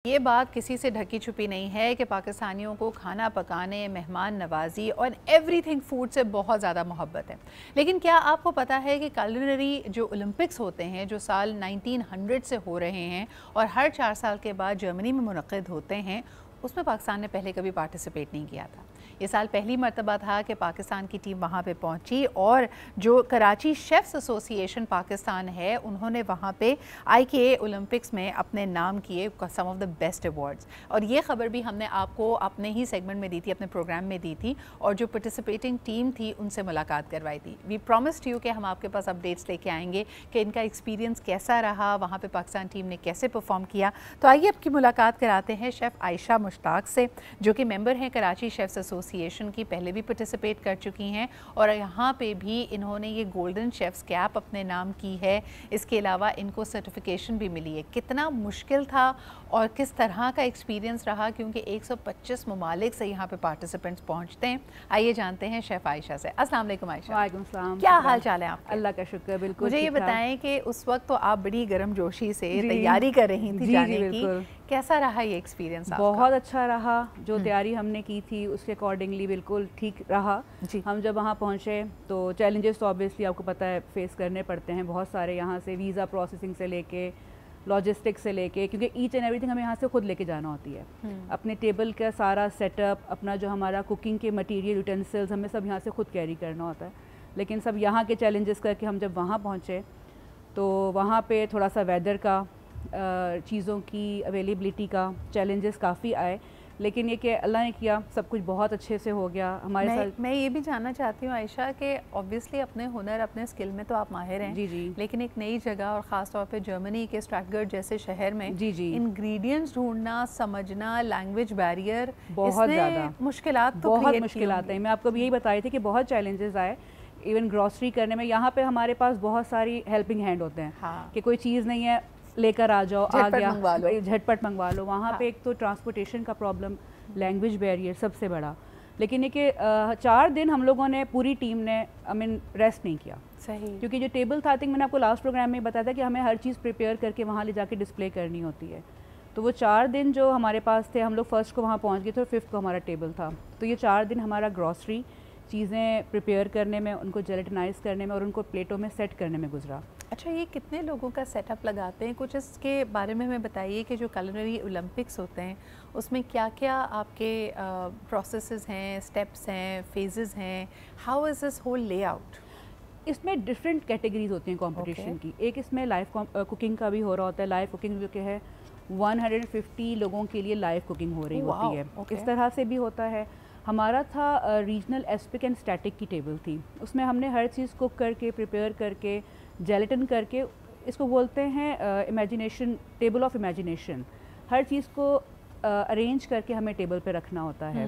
ये बात किसी से ढकी छुपी नहीं है कि पाकिस्तानियों को खाना पकाने, मेहमान नवाजी और एवरीथिंग फूड से बहुत ज़्यादा मोहब्बत है। लेकिन क्या आपको पता है कि कुलिनरी जो ओलंपिक्स होते हैं, जो साल 1900 से हो रहे हैं और हर 4 साल के बाद जर्मनी में मुनक़िद होते हैं, उसमें पाकिस्तान ने पहले कभी पार्टिसिपेट नहीं किया था। ये साल पहली मरतबा था कि पाकिस्तान की टीम वहाँ पे पहुँची और जो कराची शेफ़्स एसोसिएशन पाकिस्तान है, उन्होंने वहाँ पे IKA ओलंपिक्स में अपने नाम किए सम ऑफ द बेस्ट अवार्ड्स। और ये ख़बर भी हमने आपको अपने ही सेगमेंट में दी थी, अपने प्रोग्राम में दी थी, और जो पार्टिसिपेटिंग टीम थी उनसे मुलाकात करवाई थी। वी प्रॉमिस्ड यू कि हम आपके पास अपडेट्स लेके आएंगे कि इनका एक्सपीरियंस कैसा रहा, वहाँ पर पाकिस्तान टीम ने कैसे परफॉर्म किया। तो आइए आपकी मुलाकात कराते हैं शेफ़ आयशा मुश्ताक से, जो कि मेंबर हैं कराची शेफ़्स एसोसिएशन की, पहले भी पार्टिसिपेट कर चुकी हैं और यहाँ पे भी इन्होंने ये गोल्डन शेफ़्स कैप अपने नाम की है। इसके अलावा इनको सर्टिफिकेशन भी मिली है। कितना मुश्किल था और किस तरह का एक्सपीरियंस रहा, क्योंकि 125 ममालिक से यहाँ पे पार्टिसिपेंट्स पहुँचते हैं। आइए जानते हैं शेफ़ आयशा से। अस्सलाम वालेकुम आयशा। वालेकुम सलाम। क्या हाल चाल है आपके? अल्लाह का शुक्र, बिल्कुल। मुझे ये बताएं कि उस वक्त तो आप बड़ी गर्मजोशी से तैयारी कर रही थी जाने की, कैसा रहा ये एक्सपीरियंस? बहुत अच्छा रहा। जो तैयारी हमने की थी उसके अकॉर्डिंगली बिल्कुल ठीक रहा। हम जब वहाँ पहुँचे तो चैलेंजेस तो ऑब्वियसली आपको पता है फेस करने पड़ते हैं बहुत सारे, यहाँ से वीज़ा प्रोसेसिंग से लेके लॉजिस्टिक्स से लेके, क्योंकि ईच एंड एवरीथिंग हमें यहाँ से खुद लेके जाना होती है। अपने टेबल का सारा सेटअप, अपना जो हमारा कुकिंग के मटेरियल, यूटेंसिल्स, हमें सब यहाँ से खुद कैरी करना होता है। लेकिन सब यहाँ के चैलेंजेस करके हम जब वहाँ पहुँचे तो वहाँ पे थोड़ा सा वेदर का, चीज़ों की अवेलेबिलिटी का चैलेंजेस काफ़ी आए, लेकिन ये कि अल्लाह ने किया, सब कुछ बहुत अच्छे से हो गया हमारे साथ। मैं ये भी जानना चाहती हूँ आयशा कि ऑब्वियसली अपने हुनर, अपने स्किल में तो आप माहिर हैं, जी, लेकिन एक नई जगह और ख़ास तौर पे जर्मनी के स्टटगर्ट जैसे शहर में इंग्रेडिएंट्स ढूंढना, समझना, लैंग्वेज बैरियर, बहुत ज़्यादा मुश्किलात बहुत मुश्किलात हैं। मैं आपको भी यही बता रही थी कि बहुत चैलेंजेस आए इवन ग्रॉसरी करने में। यहाँ पे हमारे पास बहुत सारी हेल्पिंग हैंड होते हैं कि कोई चीज़ नहीं है लेकर आ जाओ, आ गया झटपट मंगवा लो। वहाँ पे एक तो ट्रांसपोर्टेशन का प्रॉब्लम, लैंग्वेज बैरियर सबसे बड़ा। लेकिन ये कि 4 दिन हम लोगों ने, पूरी टीम ने रेस्ट नहीं किया। सही, क्योंकि जो टेबल था, आई थिंक मैंने आपको लास्ट प्रोग्राम में बताया था कि हमें हर चीज़ प्रिपेयर करके वहाँ ले जाके डिस्प्ले करनी होती है। तो वो 4 दिन जो हमारे पास थे, हम लोग फर्स्ट को वहाँ पहुँच गए थे और 5th को हमारा टेबल था। तो ये 4 दिन हमारा ग्रॉसरी चीज़ें प्रिपेयर करने में, उनको जेलेटिनाइज करने में और उनको प्लेटों में सेट करने में गुजरा। अच्छा, ये कितने लोगों का सेटअप लगाते हैं? कुछ इसके बारे में हमें बताइए कि जो कुलिनरी ओलंपिक्स होते हैं उसमें क्या क्या आपके प्रोसेसेस हैं, स्टेप्स हैं, फेजेस हैं, how is this whole layout? इसमें डिफरेंट कैटेगरीज होती हैं कंपटीशन की। एक इसमें लाइव कुकिंग का भी हो रहा होता है। लाइव कुकिंग जो कि है 150 लोगों के लिए लाइव कुकिंग हो रही होती है। इस तरह से भी होता है। हमारा था रीजनल एस्पिक एंड स्टैटिक की टेबल थी। उसमें हमने हर चीज़ कुक करके, प्रिपेयर करके, जेलेटिन करके, इसको बोलते हैं इमेजिनेशन, टेबल ऑफ इमेजिनेशन। हर चीज़ को अरेंज करके हमें टेबल पे रखना होता है।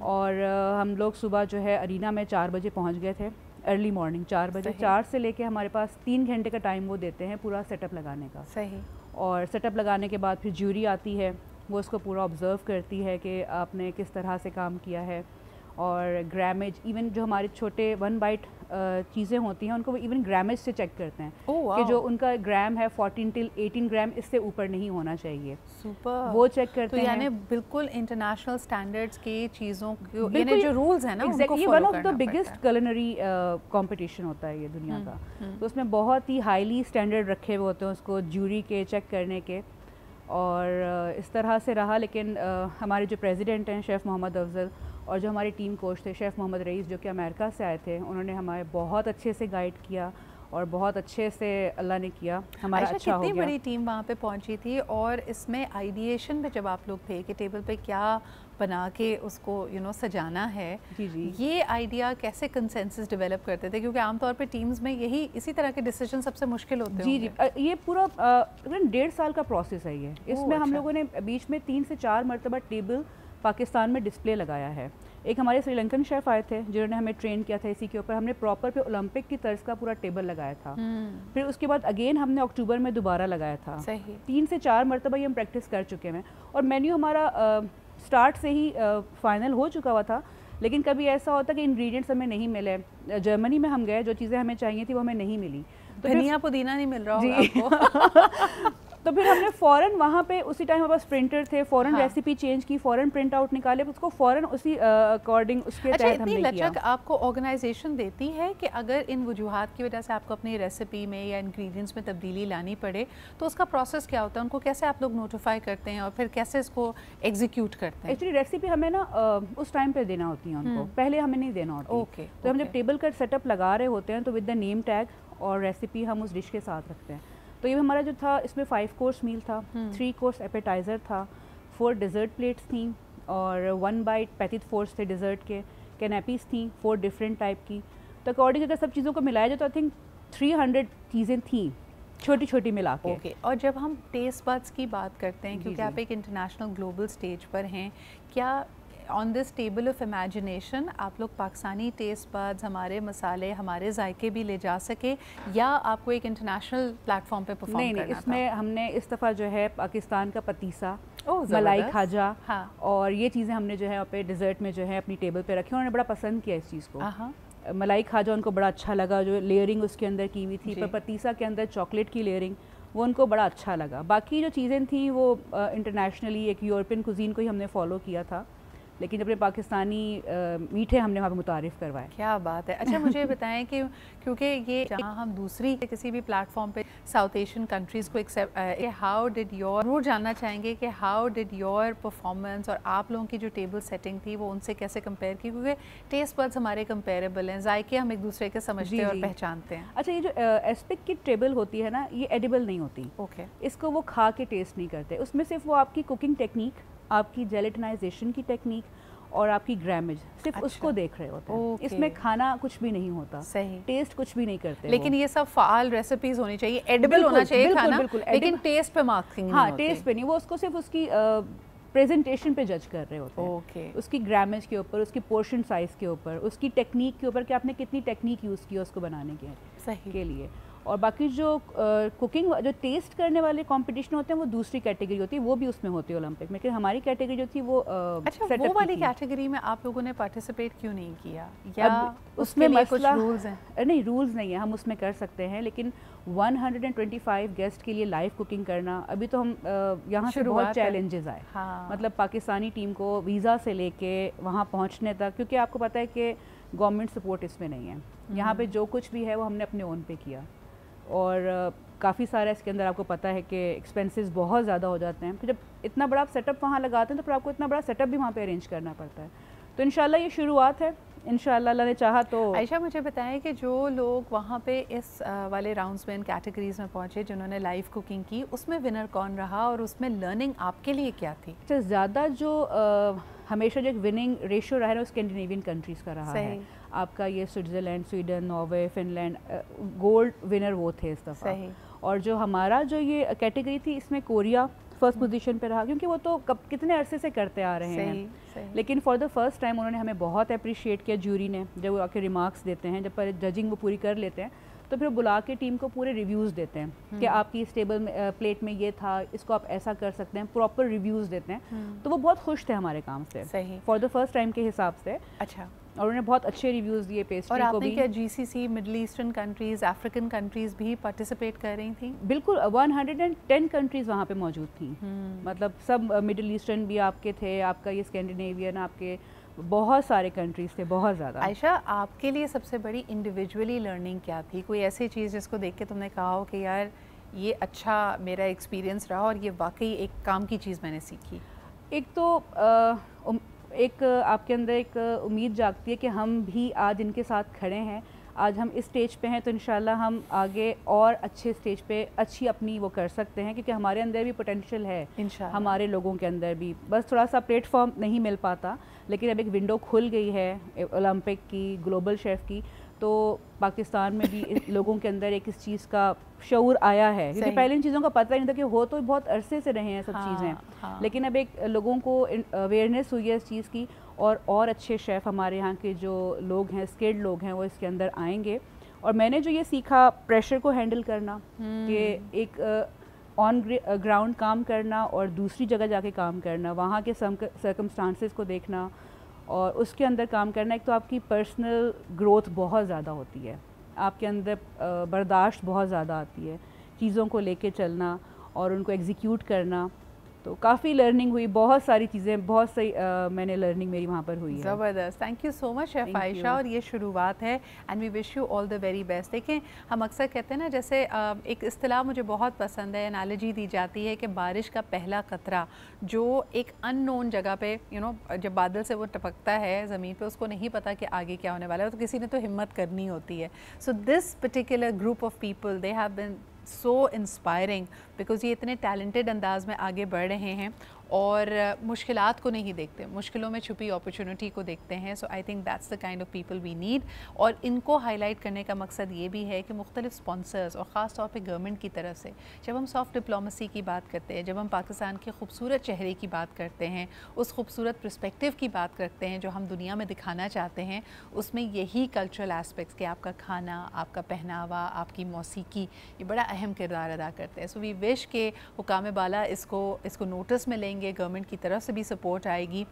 और हम लोग सुबह जो है अरीना में 4 बजे पहुंच गए थे, अर्ली मॉर्निंग 4 बजे। 4 से लेके हमारे पास 3 घंटे का टाइम वो देते हैं पूरा सेटअप लगाने का। सही। और सेटअप लगाने के बाद फिर ज्यूरी आती है, वो उसको पूरा ऑब्ज़र्व करती है कि आपने किस तरह से काम किया है। और ग्रामेज, इवन जो हमारे छोटे 1 बाइट चीज़ें होती हैं उनको इवन ग्रामेज से चेक करते हैं कि जो उनका ग्राम है 14 till 18 ग्राम, इससे ऊपर नहीं होना चाहिए। सुपर। वो चेक करते हैं। यानी बिल्कुल इंटरनेशनल स्टैंडर्ड्स की चीज़ों को, यानी जो रूल्स हैं ना, उनको ये one of the biggest culinary competition होता है ये दुनिया का। तो उसमें बहुत ही हाईली स्टैंडर्ड रखे हुए होते हैं उसको ज्यूरी के चेक करने के। और इस तरह से रहा। लेकिन हमारे जो प्रेसिडेंट हैं शेफ़ मोहम्मद अफजल, और जो हमारे टीम कोच थे शेफ़ मोहम्मद रईस, जो कि अमेरिका से आए थे, उन्होंने हमारे बहुत अच्छे से गाइड किया और बहुत अच्छे से अल्लाह ने किया हमारा अच्छा हो गया। कितनी बड़ी टीम वहाँ पे पहुँची थी, और इसमें आइडिएशन में जब आप लोग थे कि टेबल पे क्या बना के उसको सजाना है, ये आइडिया कैसे कंसेंसस डेवलप करते थे? क्योंकि आमतौर पे टीम्स में इसी तरह के डिसीजन सबसे मुश्किल होते हैं। जी, ये पूरा 1.5 साल का प्रोसेस है ये। इसमें हम लोगों ने बीच में 3 से 4 मरतबा टेबल पाकिस्तान में डिस्प्ले लगाया है। एक हमारे श्रीलंकन शेफ़ आए थे जिन्होंने हमें ट्रेन किया था इसी के ऊपर। हमने प्रॉपर पे ओलंपिक की तर्ज का पूरा टेबल लगाया था। फिर उसके बाद अगेन हमने अक्टूबर में दोबारा लगाया था। 3 से 4 मरतबा ये हम प्रैक्टिस कर चुके हैं। और मेन्यू हमारा स्टार्ट से ही फाइनल हो चुका हुआ था। लेकिन कभी ऐसा होता कि इंग्रेडिएंट्स हमें नहीं मिले। जर्मनी में हम गए, जो चीज़ें हमें चाहिए थी वो हमें नहीं मिली। तो धनिया पुदीना नहीं मिल रहा होगा आपको। तो फिर हमने फ़ौरन वहाँ पे उसी टाइम हमारे पास प्रिंटर थे, फ़ौरन रेसिपी चेंज की, फ़ौरन प्रिंट आउट निकाले, उसको फ़ौरन उसी अकॉर्डिंग उसके तहत हमने किया। लचक आपको ऑर्गेनाइजेशन देती है कि अगर इन वजूहात की वजह से आपको अपनी रेसिपी में या इंग्रेडिएंट्स में तब्दीली लानी पड़े तो उसका प्रोसेस क्या होता है, उनको कैसे आप लोग नोटिफाई करते हैं और फिर कैसे इसको एग्जीक्यूट करते हैं? एक्चुअली रेसिपी हमें ना उस टाइम पे देना होती है उनको, पहले हमें नहीं देना होता। ओके, तो हम जब टेबल का सेटअप लगा रहे होते हैं तो विद द नेम टैग और रेसिपी हम उस डिश के साथ रखते हैं। तो ये हमारा जो था इसमें 5 कोर्स मील था, 3 कोर्स एपेटाइज़र था, 4 डिज़र्ट प्लेट्स थी और 1 बाइट पैटिट फोर्स थे डिज़र्ट के, कैनेपीज़ थी 4 डिफरेंट टाइप की। तो अकॉर्डिंग अगर सब चीज़ों को मिलाया जाए तो आई थिंक 300 चीज़ें थी छोटी छोटी मिला के। ओके, और जब हम टेस्ट बड्स की बात करते हैं, क्योंकि आप एक इंटरनेशनल ग्लोबल स्टेज पर हैं, क्या on this table of imagination आप लोग पाकिस्तानी टेस्ट बड्स, हमारे मसाले, हमारे जायके भी ले जा सके, या आपको एक इंटरनेशनल प्लेटफॉर्म पे परफॉर्म करना था? नहीं, इसमें हमने इस दफ़ा जो है पाकिस्तान का पतीसा, मलाई खाजा, हाँ, और ये चीज़ें हमने जो है पे डिज़र्ट में जो है अपनी टेबल पे रखी, उन्होंने बड़ा पसंद किया इस चीज़ को। मलाई खाजा उनको बड़ा अच्छा लगा, जो लेयरिंग उसके अंदर की हुई थी, पर पतीसा के अंदर चॉकलेट की लेयरिंग वो उनको बड़ा अच्छा लगा। बाकी जो चीज़ें थी वो इंटरनेशनली एक यूरोपियन कुजीन को ही हमने फॉलो किया था, लेकिन अपने पाकिस्तानी मीठे हमने वहाँ पे मुतारिफ़ करवाए। क्या बात है। अच्छा, मुझे बताएं कि क्योंकि ये जहाँ हम दूसरी किसी भी प्लेटफॉर्म पे साउथ एशियन कंट्रीज़ को एक्सेप्ट, हाउ डिड योर, जरूर जानना चाहेंगे कि हाउ डिड योर परफॉर्मेंस और आप लोगों की जो टेबल सेटिंग थी वो उनसे कैसे कंपेयर की, क्योंकि टेस्ट बड्स हमारे कंपेरेबल हैं, जायके हम एक दूसरे के समझते हैं और पहचानते हैं। अच्छा, ये जो एस्पिक की टेबल होती है ना, ये एडिबल नहीं होती। ओके, इसको वो खा के टेस्ट नहीं करते, उसमें सिर्फ वो आपकी कुकिंग टेक्निक, आपकी जेलेटिनाइजेशन की टेक्निक और आपकी ग्रामेज सिर्फ उसको देख रहे होते हैं। इसमें खाना कुछ भी नहीं होता, सही, टेस्ट कुछ भी नहीं करते। लेकिन ये सब फाल रेसिपीज होनी चाहिए, एडिबल होना चाहिए खाना, लेकिन टेस्ट पे मार्किंग नहीं होती। टेस्ट पे नहीं, वो उसको सिर्फ उसकी प्रेजेंटेशन पे जज कर रहे होते हैं। उसकी ग्रामेज के ऊपर, उसकी पोर्शन साइज के ऊपर, उसकी टेक्निक के ऊपर कि आपने कितनी टेक्निक यूज़ की उसको बनाने के लिए। और बाकी जो कुकिंग जो टेस्ट करने वाले कंपटीशन होते हैं वो दूसरी कैटेगरी होती है, वो भी उसमें होती है ओलंपिक में, लेकिन हमारी कैटेगरी जो थी वो अच्छा, वो वाली कैटेगरी में आप लोगों ने पार्टिसिपेट क्यों नहीं किया, या उसमें कुछ रूल्स हैं? नहीं, रूल्स नहीं है, हम उसमें कर सकते हैं, लेकिन 125 गेस्ट के लिए लाइव कुकिंग करना, अभी तो हम यहाँ से बहुत चैलेंजेस आए। हाँ। मतलब पाकिस्तानी टीम को वीज़ा से लेके वहाँ पहुँचने तक, क्योंकि आपको पता है कि गवर्नमेंट सपोर्ट इसमें नहीं है। यहाँ पे जो कुछ भी है वो हमने अपने ओन पे किया, और काफ़ी सारा इसके अंदर आपको पता है कि एक्सपेंसेस बहुत ज़्यादा हो जाते हैं। फिर जब इतना बड़ा आप सेटअप वहाँ लगाते हैं तो फिर आपको इतना बड़ा सेटअप भी वहाँ पे अरेंज करना पड़ता है। तो इंशाल्लाह ये शुरुआत है, इंशाल्लाह अल्लाह ने चाहा तो। आयशा, मुझे बताएं कि जो लोग वहाँ पे इस वाले राउंड्स में, इन कैटेगरीज में पहुँचे जिन्होंने लाइव कुकिंग की, उसमें विनर कौन रहा और उसमें लर्निंग आपके लिए क्या थी? अच्छा, ज़्यादा जो हमेशा जो एक विनिंग रेशियो रहा है वो स्कैंडिनेवियन कंट्रीज़ का रहा है। आपका ये Switzerland, Sweden, Norway, Finland gold winner वो थे इस दफ़ा। और जो हमारा जो ये कैटेगरी थी इसमें कोरिया फर्स्ट पोजीशन पे रहा, क्योंकि वो तो कितने अरसे से करते आ रहे हैं। लेकिन फॉर द फर्स्ट टाइम उन्होंने हमें बहुत अप्रिशिएट किया ज्यूरी ने, जब वो आके रिमार्क्स देते हैं, जब पर जजिंग वो पूरी कर लेते हैं तो फिर बुला के टीम को पूरे रिव्यूज़ देते हैं कि आपकी इस टेबल में प्लेट में ये था, इसको आप ऐसा कर सकते हैं, प्रॉपर रिव्यूज़ देते हैं। तो वो बहुत खुश थे हमारे काम से, फॉर द फर्स्ट टाइम के हिसाब से। अच्छा, और उन्होंने बहुत अच्छे रिव्यूज़ दिए पेस्ट्री को भी। और आपने क्या GCC, middle eastern countries, African countries भी पार्टिसिपेट कर रही थी? बिल्कुल, 110 कंट्रीज़ वहाँ पे मौजूद थी। मतलब सब मिडल ईस्टर्न भी आपके थे, आपका ये स्कैंडिनेवियन, आपके बहुत सारे कंट्रीज़ थे, बहुत ज़्यादा। आयशा, आपके लिए सबसे बड़ी इंडिविजुअली लर्निंग क्या थी? कोई ऐसी चीज़ जिसको देख के तुमने कहा हो कि यार ये अच्छा मेरा एक्सपीरियंस रहा और ये वाकई एक काम की चीज़ मैंने सीखी? एक तो एक आपके अंदर एक उम्मीद जागती है कि हम भी आज इनके साथ खड़े हैं, आज हम इस स्टेज पे हैं, तो इंशाल्लाह हम आगे और अच्छे स्टेज पे अच्छी अपनी वो कर सकते हैं, क्योंकि हमारे अंदर भी पोटेंशियल है, हमारे लोगों के अंदर भी, बस थोड़ा सा प्लेटफॉर्म नहीं मिल पाता। लेकिन अब एक विंडो खुल गई है ओलंपिक की, ग्लोबल शेफ़ की, तो पाकिस्तान में भी लोगों के अंदर एक इस चीज़ का शऊर आया है, क्योंकि पहले इन चीज़ों का पता ही नहीं था कि हो तो बहुत अरसे से रहे हैं सब चीज़ें। लेकिन अब एक लोगों को अवेयरनेस हुई है इस चीज़ की, और अच्छे शेफ़ हमारे यहाँ के जो लोग हैं, स्किल्ड लोग हैं, वो इसके अंदर आएंगे। और मैंने जो ये सीखा प्रेशर को हैंडल करना, कि एक ऑन ग्राउंड काम करना और दूसरी जगह जाके काम करना, वहाँ के सर्कमस्टांसेस को देखना और उसके अंदर काम करना। एक तो आपकी पर्सनल ग्रोथ बहुत ज़्यादा होती है, आपके अंदर बर्दाश्त बहुत ज़्यादा आती है, चीज़ों को लेके चलना, और उनको एग्जीक्यूट करना। तो काफ़ी लर्निंग हुई, बहुत सारी चीज़ें, बहुत सही मैंने लर्निंग मेरी वहाँ पर हुई है। ज़बरदस्त, thank you so much chef Ayesha, और ये शुरुआत है and we wish you all the very best. देखें, हम अक्सर कहते हैं ना, जैसे एक इस्तिलाह मुझे बहुत पसंद है, एनालॉजी दी जाती है कि बारिश का पहला कतरा जो एक अननोन जगह पे जब बादल से वो टपकता है ज़मीन पे, उसको नहीं पता कि आगे क्या होने वाला है, तो किसी ने तो हिम्मत करनी होती है। So this particular group of people, they have been so inspiring because ये इतने टैलेंटेड अंदाज में आगे बढ़ रहे हैं और मुश्किलात को नहीं देखते, मुश्किलों में छुपी अपॉर्चुनिटी को देखते हैं। So I think that's the kind of people we need. और इनको हाईलाइट करने का मकसद ये भी है कि मुख्तलिफ स्पॉन्सर्स और ख़ास तौर पे गवर्नमेंट की तरफ से जब हम सॉफ्ट डिप्लोमेसी की बात करते हैं, जब हम पाकिस्तान के खूबसूरत चेहरे की बात करते हैं, उस खूबसूरत पर्सपेक्टिव की बात करते हैं जो हम दुनिया में दिखाना चाहते हैं, उसमें यही कल्चरल एस्पेक्ट्स कि आपका खाना, आपका पहनावा, आपकी मौसीकी, ये बड़ा अहम किरदार अदा करते हैं। सो वी विश के हुकाम बाला इसको नोटिस में लेंगे, गवर्नमेंट की तरफ से भी सपोर्ट आएगी।